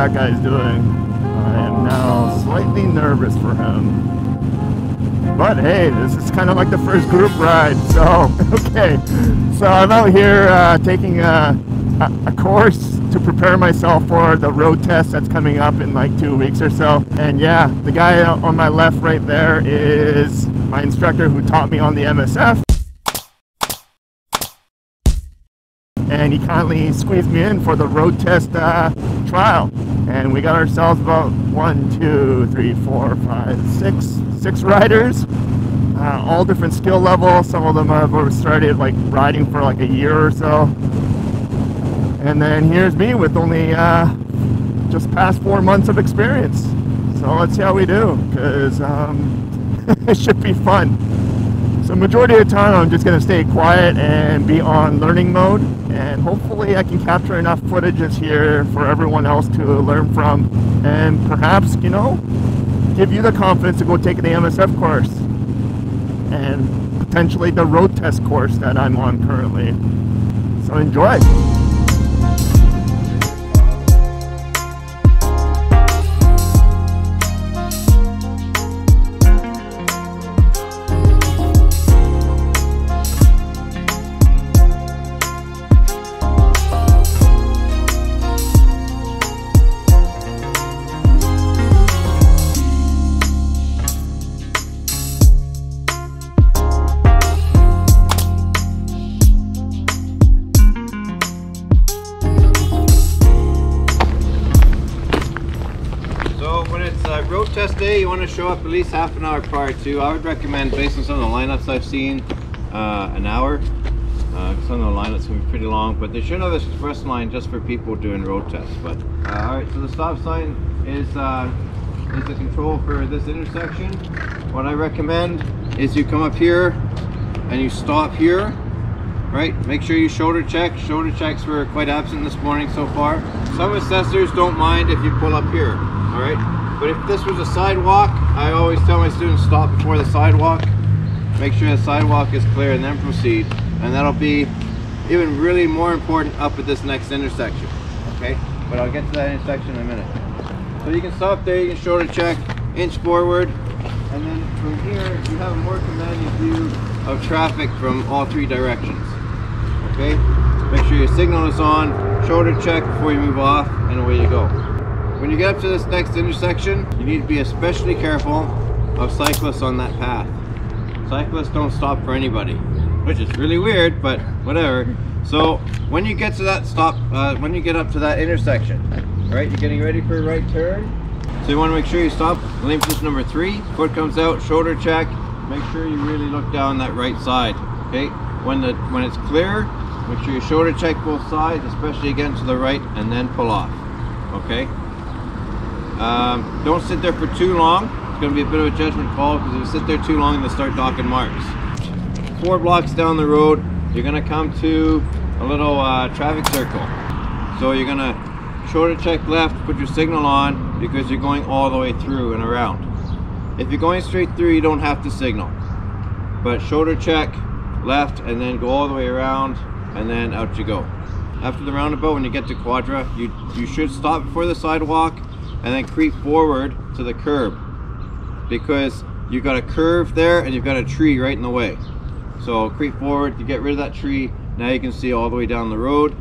that guy's doing. I am now slightly nervous for him. But hey, this is kind of like the first group ride, so okay. So I'm out here taking a course to prepare myself for the road test that's coming up in like 2 weeks or so. And yeah, the guy on my left right there is my instructor who taught me on the MSF. And he kindly squeezed me in for the road test trial. And we got ourselves about 1, 2, 3, 4, 5, 6 riders, all different skill levels. Some of them have started like riding for like a year or so. And then here's me with only just past 4 months of experience. So let's see how we do, because it should be fun. So majority of the time I'm just going to stay quiet and be on learning mode, and hopefully I can capture enough footages here for everyone else to learn from, and perhaps, you know, give you the confidence to go take the MSF course and potentially the road test course that I'm on currently. So enjoy. Road test day, you want to show up at least half an hour prior to. I would recommend, based on some of the lineups I've seen, an hour. Some of the lineups can be pretty long, but they should have this express line just for people doing road tests. But alright, so the stop sign is the control for this intersection. What I recommend is you come up here and you stop here, right? Make sure you shoulder check. Shoulder checks were quite absent this morning so far. Some assessors don't mind if you pull up here, alright? But if this was a sidewalk, I always tell my students stop before the sidewalk. Make sure the sidewalk is clear and then proceed. And that'll be even really more important up at this next intersection, okay? But I'll get to that intersection in a minute. So you can stop there, you can shoulder check, inch forward, and then from here you have a more commanding view of traffic from all 3 directions, okay? Make sure your signal is on, shoulder check before you move off, and away you go. When you get up to this next intersection, you need to be especially careful of cyclists on that path. Cyclists don't stop for anybody, which is really weird, but whatever. So when you get to that stop, when you get up to that intersection, right, you're getting ready for a right turn. So you want to make sure you stop, lane position number 3, foot comes out, shoulder check, make sure you really look down that right side, okay? When it's clear, make sure you shoulder check both sides, especially again to the right, and then pull off, okay? Don't sit there for too long. It's going to be a bit of a judgment call, because if you sit there too long, they'll start docking marks. 4 blocks down the road, you're going to come to a little traffic circle. So you're going to shoulder check left, put your signal on, because you're going all the way through and around. If you're going straight through, you don't have to signal. But shoulder check left and then go all the way around, and then out you go. After the roundabout, when you get to Quadra, you should stop before the sidewalk and then creep forward to the curb, because you've got a curve there and you've got a tree right in the way. So creep forward to get rid of that tree. Now you can see all the way down the road,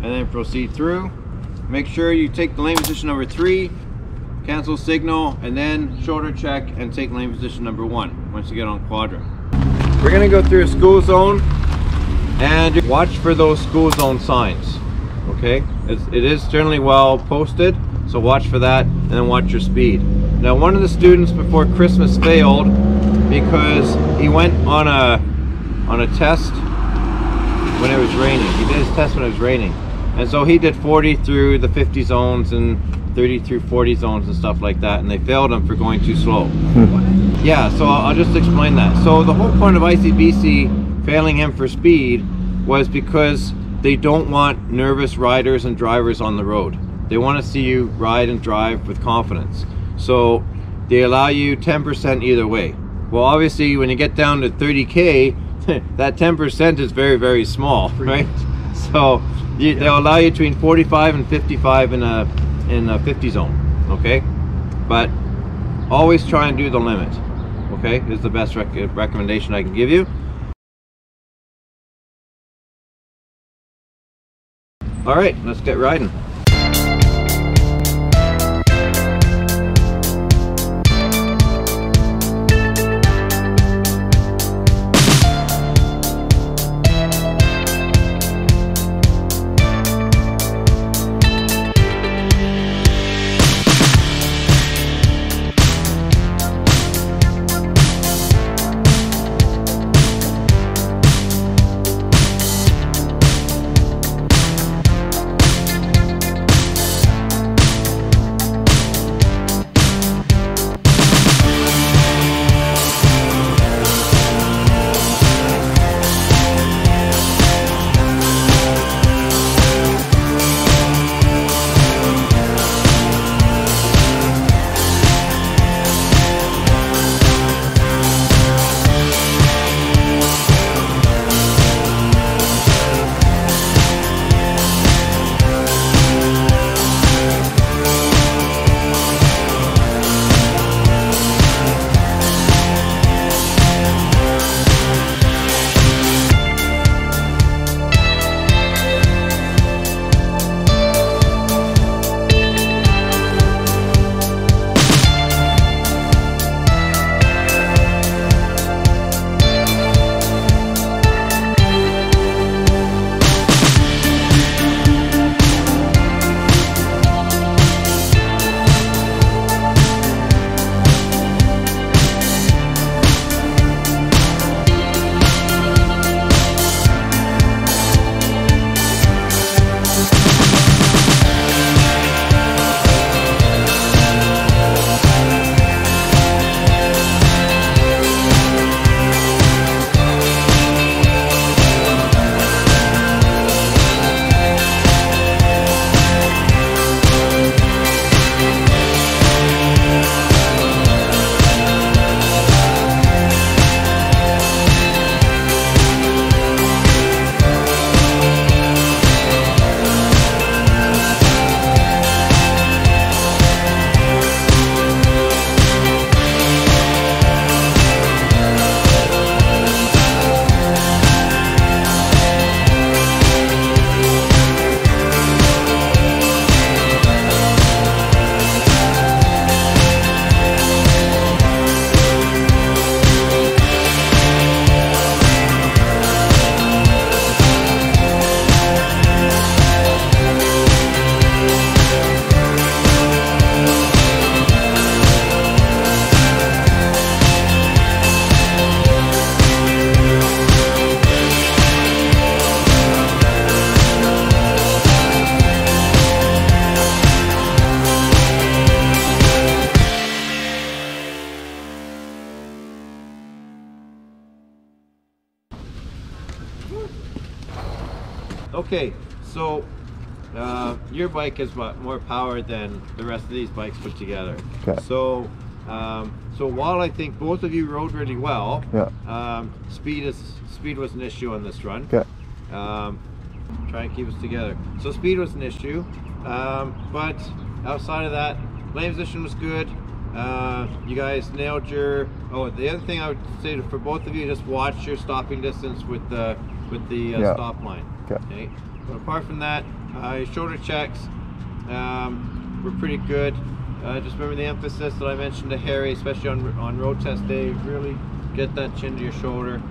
and then proceed through. Make sure you take the lane position number 3, cancel signal, and then shoulder check and take lane position number 1 once you get on Quadra. We're going to go through a school zone, and watch for those school zone signs, okay? It is generally well posted, so watch for that, and then watch your speed. Now, one of the students before Christmas failed because he went on a test when it was raining. He did his test when it was raining, and so he did 40 through the 50 zones and 30 through 40 zones and stuff like that, and they failed him for going too slow. Yeah, so I'll just explain that. So the whole point of ICBC failing him for speed was because they don't want nervous riders and drivers on the road. They want to see you ride and drive with confidence. So they allow you 10% either way. Well, obviously when you get down to 30K, that 10% is very, very small, right? So they'll allow you between 45 and 55 in in the 50 zone, okay? But always try and do the limit, okay? Is the best recommendation I can give you. All right, let's get riding. Okay, so your bike has more power than the rest of these bikes put together. Okay. So, so while I think both of you rode really well, yeah. Speed was an issue on this run. Okay. Try and keep us together. So speed was an issue, but outside of that, lane position was good. You guys nailed your. Oh, the other thing I would say for both of you, just watch your stopping distance with the yeah. stop line. Okay. But apart from that, your shoulder checks were pretty good. Just remember the emphasis that I mentioned to Harry, especially on road test day. Really get that chin to your shoulder.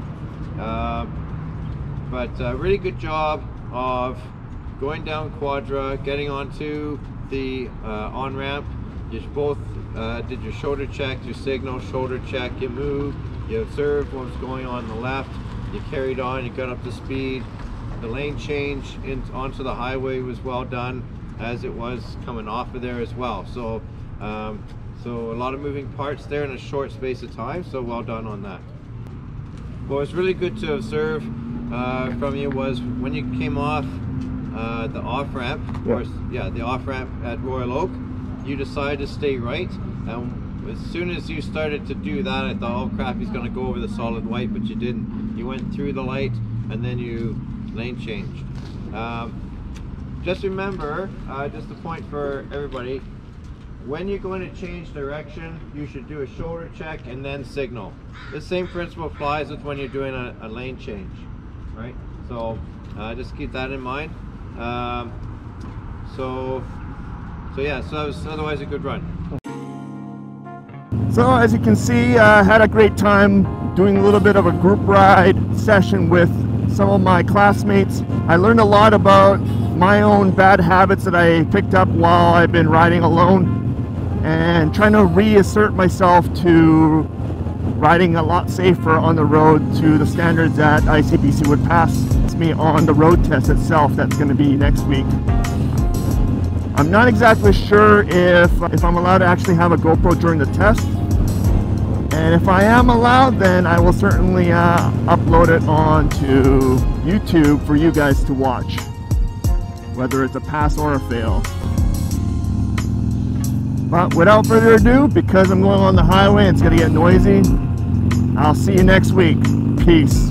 But really good job of going down Quadra, getting onto the on-ramp. You both did your shoulder check, your signal, shoulder check, you moved, you observed what was going on the left, you carried on, you got up to speed. The lane change onto the highway was well done, as it was coming off of there as well. So, so a lot of moving parts there in a short space of time, so well done on that. What was really good to observe from you was when you came off the off-ramp, the off-ramp at Royal Oak, you decided to stay right, and as soon as you started to do that, I thought, oh crap, he's going to go over the solid white, but you didn't. You went through the light, and then you lane changed. just remember, just a point for everybody, when you're going to change direction, you should do a shoulder check and then signal. The same principle applies with when you're doing a lane change, right? So just keep that in mind. So yeah, so that was otherwise a good run. So as you can see, I had a great time doing a little bit of a group ride session with some of my classmates. I learned a lot about my own bad habits that I picked up while I've been riding alone, and trying to reassert myself to riding a lot safer on the road to the standards that ICBC would pass me on the road test itself. That's going to be next week. I'm not exactly sure if I'm allowed to actually have a GoPro during the test, and if I am allowed, then I will certainly upload it onto YouTube for you guys to watch, whether it's a pass or a fail. But without further ado, because I'm going on the highway, it's going to get noisy. I'll see you next week. Peace.